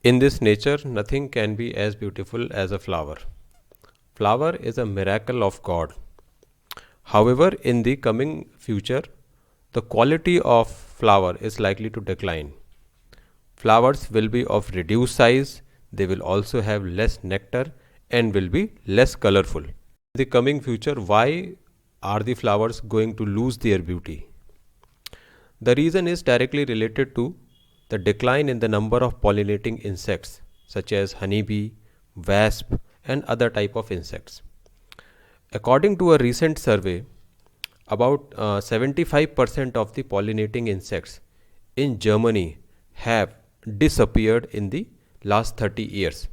In this nature, nothing can be as beautiful as a flower. Flower is a miracle of God. However, in the coming future, the quality of flower is likely to decline. Flowers will be of reduced size, they will also have less nectar and will be less colorful. In the coming future, why are the flowers going to lose their beauty? The reason is directly related to the decline in the number of pollinating insects such as honeybee, wasp and other type of insects. According to a recent survey, about 75% of the pollinating insects in Germany have disappeared in the last 30 years.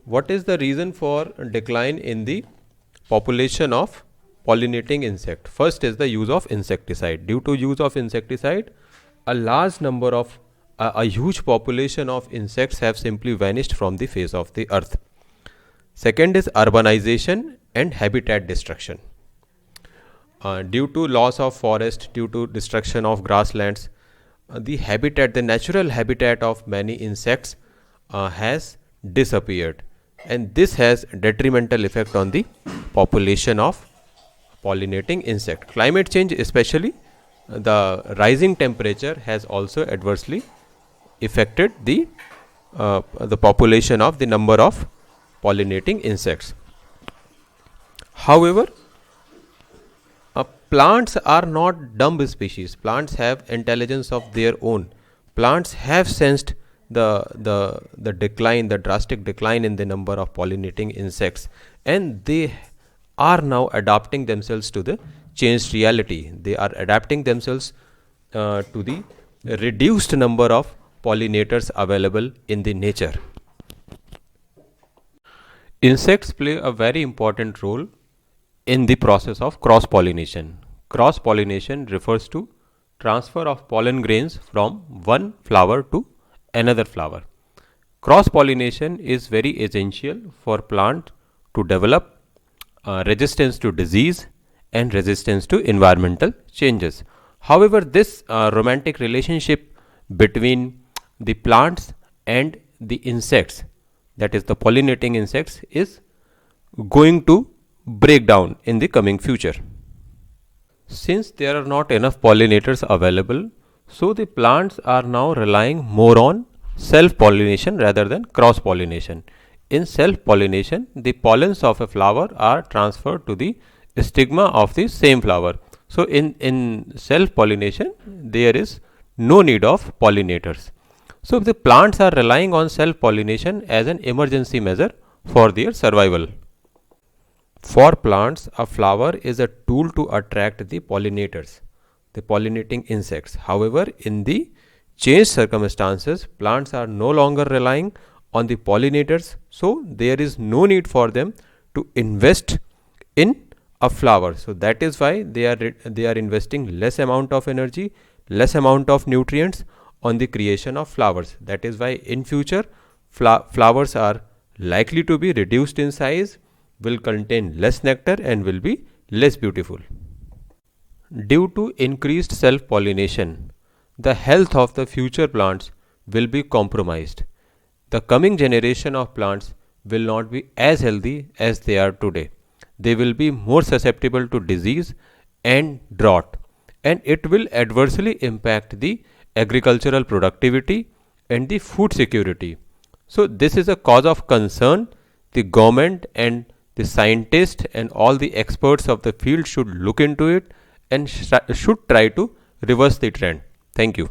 What is the reason for decline in the population of pollinating insect? First is the use of insecticide. Due to use of insecticide, a large number of a huge population of insects have simply vanished from the face of the earth. Second is urbanization and habitat destruction. Due to loss of forest, due to destruction of grasslands, the natural habitat of many insects has disappeared, and this has detrimental effect on the population of pollinating insect. Climate change, especially the rising temperature, has also adversely affected the population of the number of pollinating insects. However, plants are not dumb species. Plants have intelligence of their own. Plants have sensed the decline, the drastic decline in the number of pollinating insects, and they are now adapting themselves to the changed reality. They are adapting themselves to the reduced number of pollinators available in the nature. Insects play a very important role in the process of cross pollination. Cross pollination refers to transfer of pollen grains from one flower to another flower. Cross pollination is very essential for plant to develop resistance to disease and resistance to environmental changes. However, this romantic relationship between the plants and the insects, that is the pollinating insects, is going to break down in the coming future. Since there are not enough pollinators available, so the plants are now relying more on self-pollination rather than cross-pollination. In self-pollination, the pollens of a flower are transferred to the stigma of the same flower. So, in self-pollination, there is no need of pollinators. So, the plants are relying on self-pollination as an emergency measure for their survival. For plants, a flower is a tool to attract the pollinators, the pollinating insects. However, in the changed circumstances, plants are no longer relying on the pollinators, so there is no need for them to invest in a flower. So that is why they are investing less amount of energy, less amount of nutrients on the creation of flowers. That is why in future flowers are likely to be reduced in size, will contain less nectar and will be less beautiful. Due to increased self-pollination, the health of the future plants will be compromised. The coming generation of plants will not be as healthy as they are today. They will be more susceptible to disease and drought, and it will adversely impact the agricultural productivity and the food security. So this is a cause of concern. The government and the scientists and all the experts of the field should look into it and should try to reverse the trend. Thank you.